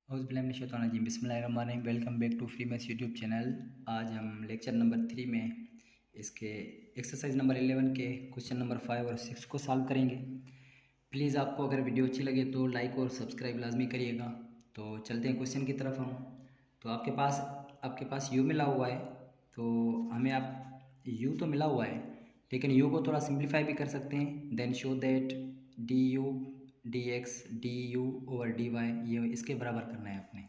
औज़ुबिल्लाहिमिनश्शैतानिर्रजीम बिस्मिल्लाहिर्रहमानिर्रहीम। Welcome back to free maths YouTube channel. आज हम लेक्चर नंबर 3 में इसके एक्सरसाइज नंबर 11 के क्वेश्चन नंबर 5 और 6 को सॉल्व करेंगे। प्लीज़ आपको अगर वीडियो अच्छी लगे तो लाइक और सब्सक्राइब लाजमी करिएगा। तो चलते हैं क्वेश्चन की तरफ हम। तो आपके पास यू मिला हुआ है, तो हमें आप यू तो मिला हुआ है, लेकिन यू को थोड़ा सिंप्लीफाई भी कर सकते हैं। Then show that d u d x D you over D Y, ये इसके बराबर करना है अपने।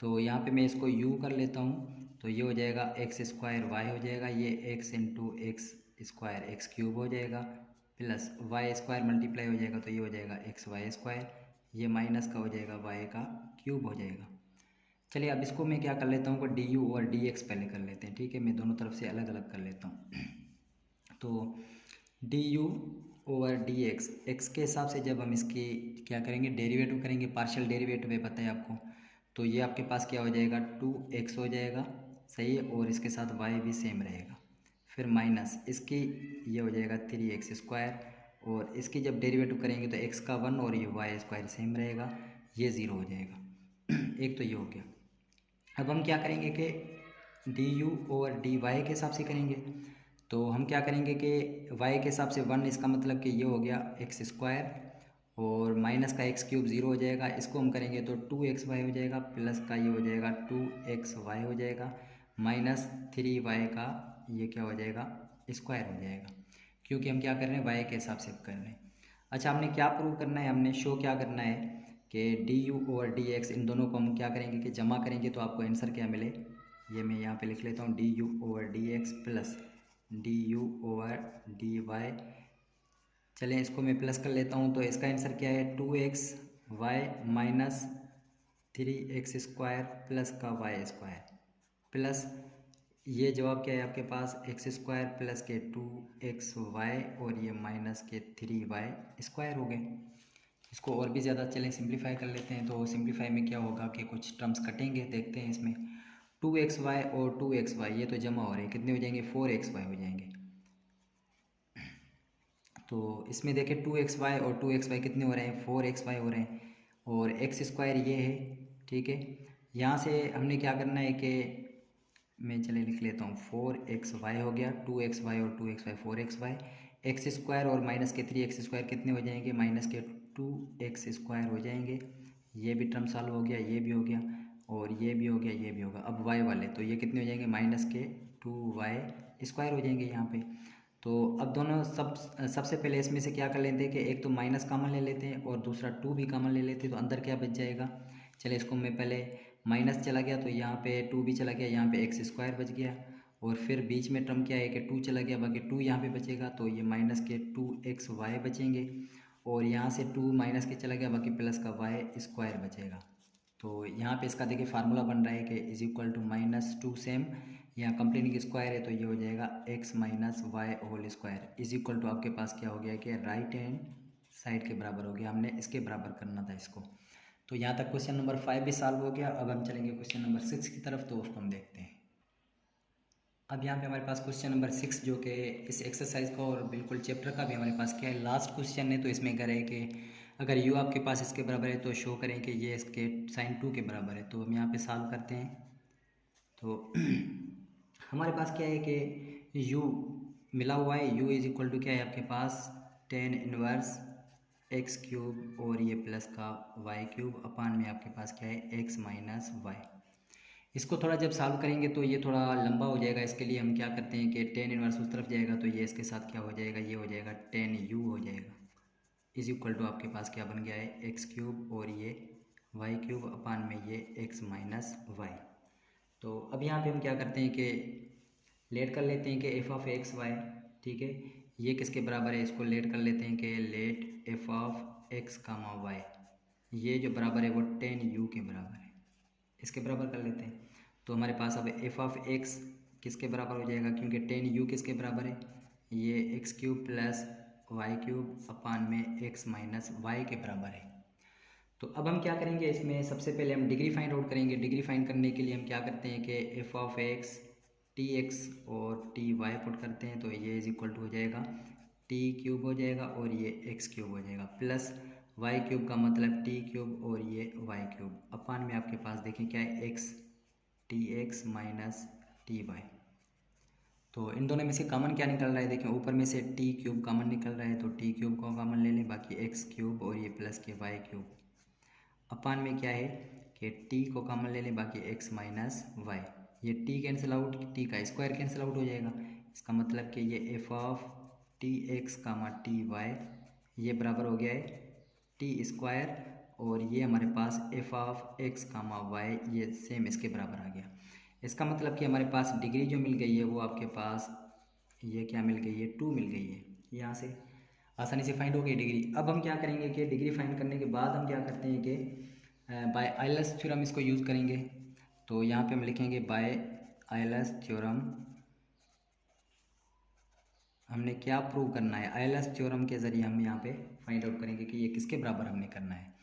तो यहाँ पे मैं इसको u कर लेता हूँ, तो ये हो जाएगा एक्स स्क्वायर वाई हो जाएगा, ये x into x square x cube हो जाएगा, प्लस वाई स्क्वायर मल्टीप्लाई हो जाएगा, तो ये हो जाएगा एक्स वाई स्क्वायर, ये माइनस का हो जाएगा वाई का क्यूब हो जाएगा। चलिए अब इसको मैं क्या कर लेता हूँ, डी यू और डी एक्स पहले कर लेते हैं, ठीक है। मैं दोनों तरफ से अलग अलग कर लेता हूँ। तो D you over D x, x के हिसाब से जब हम इसकी क्या करेंगे, डेरिवेटिव करेंगे, पार्शियल डेरिवेटिव है पता है आपको, तो ये आपके पास क्या हो जाएगा 2x हो जाएगा, सही है, और इसके साथ y भी सेम रहेगा। फिर माइनस इसकी ये हो जाएगा 3x स्क्वायर, और इसकी जब डेरिवेटिव करेंगे तो x का 1 और ये y स्क्वायर सेम रहेगा, ये 0 हो जाएगा। एक तो ये हो गया। अब हम क्या करेंगे कि D you over D y के हिसाब से करेंगे। तो हम क्या करेंगे कि y के हिसाब से 1, इसका मतलब कि ये हो गया एक्स स्क्वायर, और माइनस का एक्स क्यूब 0 हो जाएगा। इसको हम करेंगे तो 2xy हो जाएगा, प्लस का ये हो जाएगा 2xy हो जाएगा, माइनस 3y का ये क्या हो जाएगा स्क्वायर हो जाएगा, क्योंकि हम क्या कर रहे हैं y के हिसाब से कर रहे हैं। अच्छा, हमने क्या प्रूव करना है, हमने शो क्या करना है कि D you over D X, इन दोनों को हम क्या करेंगे कि जमा करेंगे, तो आपको आंसर क्या मिले, ये मैं यहाँ पे लिख लेता हूँ, d you over D x plus d you over D y. चलें इसको मैं प्लस कर लेता हूँ, तो इसका आंसर क्या है 2xy minus 3x square plus का y स्क्वायर, प्लस ये जवाब क्या है आपके पास एक्स स्क्वायर प्लस के 2xy और ये माइनस के 3y स्क्वायर हो गए। इसको और भी ज़्यादा चलें सिंप्लीफाई कर लेते हैं। तो सिंप्लीफाई में क्या होगा कि कुछ टर्म्स कटेंगे, देखते हैं इसमें 2xy और 2xy ये तो जमा हो रहे हैं, कितने हो जाएंगे 4xy हो जाएंगे। तो इसमें देखें 2xy और 2xy कितने हो रहे हैं 4xy हो रहे हैं, और एक्स स्क्वायर ये है, ठीक है। यहाँ से हमने क्या करना है कि मैं चले लिख लेता हूँ 4xy हो गया, 2xy और 2xy 4xy, एक्स स्क्वायर और माइनस के 3x स्क्वायर कितने हो जाएंगे माइनस के 2x स्क्वायर हो जाएंगे। ये भी टर्म सॉल्व हो गया, ये भी हो गया, और ये भी हो गया, ये भी होगा। अब y वाले तो ये कितने हो जाएंगे माइनस के 2y स्क्वायर हो जाएंगे यहाँ पे। तो अब दोनों सबसे पहले इसमें से क्या कर लेते हैं कि एक तो माइनस कॉमन ले लेते हैं और दूसरा 2 भी कॉमन ले लेते हैं, तो अंदर क्या बच जाएगा। चलिए इसको मैं पहले माइनस चला गया तो यहाँ पे 2 भी चला गया, यहाँ पे एक्स स्क्वायर बच गया, और फिर बीच में टर्म क्या है कि 2 चला गया, बाकी 2 यहाँ पे बचेगा, तो ये माइनस के 2xy बचेंगे, और यहाँ से 2 माइनस के चला गया, बाकी प्लस का y स्क्वायर बचेगा। तो यहाँ पे इसका देखिए फार्मूला बन रहा है कि इज इक्वल टू -2 सेम, यहाँ कंप्लीटिंग स्क्वायर है तो ये हो जाएगा x minus y whole square is equal to आपके पास क्या हो गया कि राइट हैंड साइड के बराबर हो गया, हमने इसके बराबर करना था इसको। तो यहाँ तक क्वेश्चन नंबर 5 भी सॉल्व हो गया। अब हम चलेंगे क्वेश्चन नंबर 6 की तरफ, तो उसको हम देखते हैं। अब यहाँ पे हमारे पास क्वेश्चन नंबर 6 जो कि इस एक्सरसाइज का और बिल्कुल चैप्टर का भी हमारे पास क्या है लास्ट क्वेश्चन है। तो इसमें कह रहे हैं कि अगर u आपके पास इसके बराबर है तो शो करें कि ये इसके sin 2 के बराबर है। तो हम यहाँ पे सॉल्व करते हैं। तो हमारे पास क्या है कि u मिला हुआ है, u इज इक्वल टू क्या है आपके पास tan इनवर्स एक्स क्यूब और ये प्लस का वाई क्यूब अपान में आपके पास क्या है एक्स माइनस वाई। इसको थोड़ा जब सॉल्व करेंगे तो ये थोड़ा लंबा हो जाएगा, इसके लिए हम क्या करते हैं कि tan इनवर्स उस तरफ जाएगा, तो ये इसके साथ क्या हो जाएगा, ये हो जाएगा tan u हो जाएगा, इज इक्वल टू आपके पास क्या बन गया है एक्स क्यूब और ये वाई क्यूब अपान में ये एक्स माइनस वाई। तो अब यहाँ पे हम क्या करते हैं कि लेट कर लेते हैं कि एफ ऑफ एक्स वाई, ठीक है, ये किसके बराबर है, इसको लेट कर लेते हैं कि let f of x comma Y, ये जो बराबर है वो tan u के बराबर है, इसके बराबर कर लेते हैं। तो हमारे पास अब एफ ऑफ एक्स किसके बराबर हो जाएगा, क्योंकि tan u किसके बराबर है, ये x cube plus y cube upon में एक्स माइनस वाई के बराबर है। तो अब हम क्या करेंगे, इसमें सबसे पहले हम डिग्री फाइंड आउट करेंगे। डिग्री फाइंड करने के लिए हम क्या करते हैं कि F of x t x और टी वाई पुट करते हैं, तो ये इज इक्वल टू हो जाएगा टी क्यूब हो जाएगा और ये एक्स क्यूब हो जाएगा, प्लस वाई क्यूब का मतलब टी क्यूब और ये वाई क्यूब अपान में आपके पास देखें क्या है, x t x minus t y. तो इन दोनों में से कॉमन क्या निकल रहा है, देखें ऊपर में से टी क्यूब कॉमन निकल रहा है, तो टी क्यूब को कॉमन ले लें, बाकी एक्स क्यूब और ये प्लस के वाई क्यूब। अपान में क्या है कि टी को कॉमन ले लें, बाकी एक्स माइनस वाई। ये टी कैंसिल आउट, टी का स्क्वायर कैंसिल आउट हो जाएगा। इसका मतलब कि ये f of t x comma t y ये बराबर हो गया है टी स्क्वायर, और ये हमारे पास F of x comma Y ये सेम इसके बराबर आ गया। इसका मतलब कि हमारे पास डिग्री जो मिल गई है वो आपके पास ये क्या मिल गई है, 2 मिल गई है। यहाँ से आसानी से फाइंड हो गई डिग्री। अब हम क्या करेंगे कि डिग्री फाइंड करने के बाद हम क्या करते हैं कि बाय आयलर्स थ्योरम इसको यूज़ करेंगे। तो यहाँ पे हम लिखेंगे बाय आयलर्स थ्योरम हमने क्या प्रूव करना है, आयलर्स थ्योरम के ज़रिए हम यहाँ पे फाइंड आउट करेंगे कि ये किसके बराबर हमने करना है।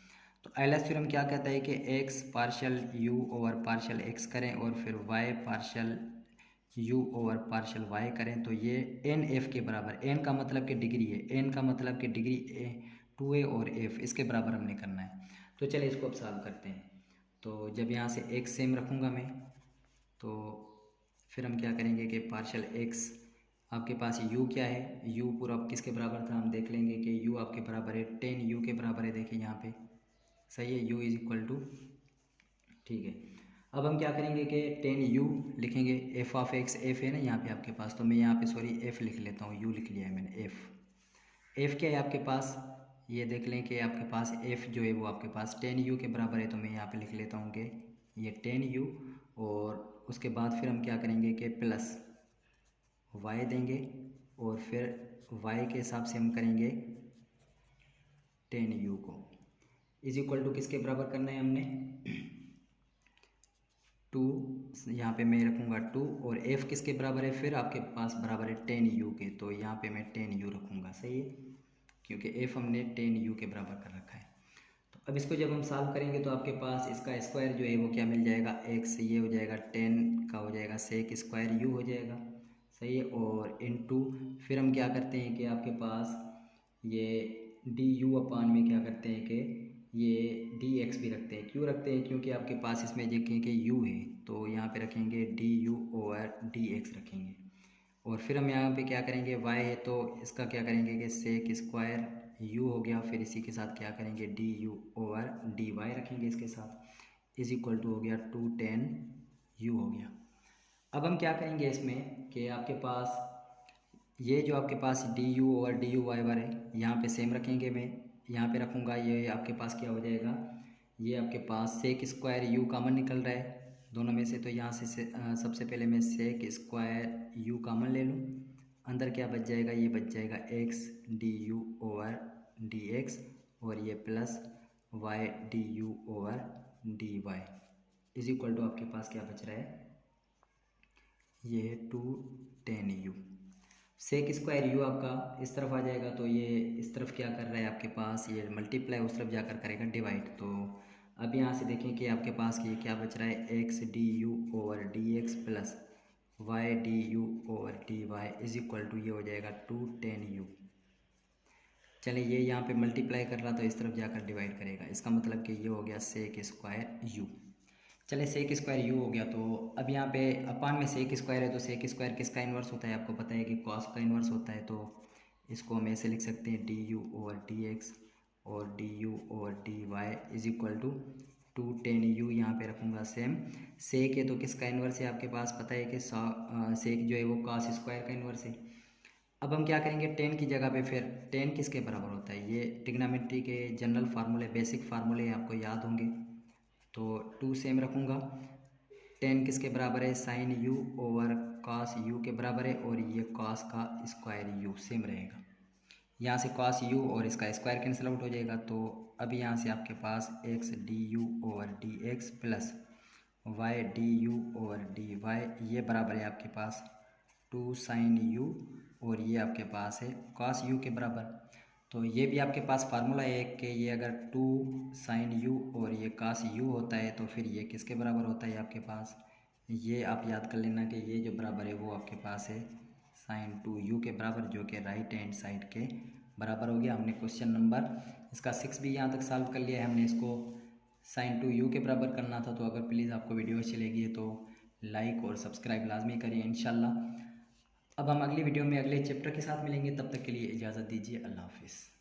तो आयलर्स थ्योरम क्या कहता है कि x partial u over partial x करें और फिर y partial u over partial y करें, तो ये एन एफ के बराबर, एन का मतलब कि डिग्री है, एन का मतलब कि डिग्री 2a और f इसके बराबर हमने करना है। तो चलिए इसको अब सॉल्व करते हैं। तो जब यहाँ से x सेम रखूँगा मैं, तो फिर हम क्या करेंगे कि पार्शियल x आपके पास u क्या है, u पूरा किसके बराबर था, हम देख लेंगे कि u आपके बराबर है 10u के बराबर है। देखिए यहाँ पे सही है, u इज इक्वल टू, ठीक है। अब हम क्या करेंगे कि 10u लिखेंगे, एफ ऑफ एक्स एफ है ना यहाँ पे आपके पास, तो मैं यहाँ पे सॉरी एफ लिख लेता हूँ, u लिख लिया है मैंने एफ क्या है आपके पास, ये देख लें कि आपके पास f जो है वो आपके पास 10u के बराबर है। तो मैं यहाँ पे लिख लेता हूँ कि ये 10u, और उसके बाद फिर हम क्या करेंगे कि प्लस y देंगे, और फिर y के हिसाब से हम करेंगे 10u को इज इक्वल टू किसके बराबर करना है हमने 2, यहाँ पे मैं रखूँगा 2, और f किसके बराबर है फिर आपके पास बराबर है 10u के, तो यहाँ पे मैं 10u रखूँगा, सही है, क्योंकि f हमने 10u के बराबर कर रखा है। तो अब इसको जब हम सॉल्व करेंगे तो आपके पास इसका स्क्वायर जो है वो क्या मिल जाएगा, x ये हो जाएगा 10 का हो जाएगा सेक स्क्वायर u हो जाएगा, सही है, और इनटू फिर हम क्या करते हैं कि आपके पास ये डी यू अपान में क्या करते हैं कि ये डी एक्स भी रखते हैं। क्यों रखते हैं, क्योंकि आपके पास इसमें देखें कि यू है, तो यहाँ पे रखेंगे D you over D x रखेंगे, और फिर हम यहाँ पे क्या करेंगे y है तो इसका क्या करेंगे कि सेक स्क्वायर u हो गया, फिर इसी के साथ क्या करेंगे d you over D y रखेंगे इसके साथ, इज इक्वल टू हो गया 210u हो गया। अब हम क्या करेंगे इसमें कि आपके पास ये जो आपके पास D you over D U Y bar है यहाँ पे सेम रखेंगे, मैं यहाँ पे रखूँगा, ये आपके पास क्या हो जाएगा, ये आपके पास सेक स्क्वायर यू कॉमन निकल रहा है दोनों में से, तो यहाँ से सबसे पहले मैं सेक स्क्वायर यू कॉमन ले लूँ, अंदर क्या बच जाएगा, ये बच जाएगा x D you over D x, और ये plus Y D you over D Y is equal to आपके पास क्या बच रहा है, ये है 210u। सेक स्क्वायर यू आपका इस तरफ आ जाएगा, तो ये इस तरफ क्या कर रहा है आपके पास, ये मल्टीप्लाई उस तरफ जाकर करेगा डिवाइड। तो अब यहाँ से देखें कि आपके पास ये क्या बच रहा है, x D you over D x plus Y D you over D Y is equal to ये हो जाएगा 210u। चलिए ये यहाँ पे मल्टीप्लाई कर रहा तो इस तरफ जाकर डिवाइड करेगा, इसका मतलब कि ये हो गया सेक स्क्वायर यू। चले सेक स्क्वायर यू हो गया, तो अब यहाँ पे अपान में सेक स्क्वायर है, तो सेक स्क्वायर किसका इन्वर्स होता है, आपको पता है कि कॉस का इन्वर्स होता है, तो इसको हम ऐसे लिख सकते हैं D you over D x और D you over D Y is equal to 210u यहाँ पे रखूँगा सेम। सेक है तो किसका इन्वर्स है आपके पास पता है कि सेक जो है वो कॉस स्क्वायर का इन्वर्स है। अब हम क्या करेंगे 10 की जगह पे फिर 10 किसके बराबर होता है, ये ट्रिग्नोमेट्री के जनरल फार्मूले बेसिक फार्मूले आपको याद होंगे, तो 2 सेम रखूँगा। 10 किसके बराबर है, sine u over cos u के बराबर है, और ये कॉस का स्क्वायर यू सेम रहेगा, यहाँ से कॉस यू और इसका स्क्वायर कैंसिल आउट हो जाएगा। तो अब यहाँ से आपके पास X D you over D x plus Y D you over D Y ये बराबर है आपके पास 2 साइन यू, और ये आपके पास है कॉस यू के बराबर। तो ये भी आपके पास फार्मूला है कि ये अगर 2 साइन यू और ये कॉस यू होता है तो फिर ये किसके बराबर होता है आपके पास, ये आप याद कर लेना कि ये जो बराबर है वो आपके पास है साइन 2u के बराबर, जो कि राइट हैंड साइड के बराबर हो गया। हमने क्वेश्चन नंबर इसका 6 भी यहाँ तक सॉल्व कर लिया है, हमने इसको साइन टू यू के बराबर करना था। तो अगर प्लीज़ आपको वीडियो अच्छी लगी है तो लाइक और सब्सक्राइब लाजमी करिए इंशाल्लाह। अब हम अगली वीडियो में अगले चैप्टर के साथ मिलेंगे, तब तक के लिए इजाज़त दीजिए। अल्लाह हाफिज़।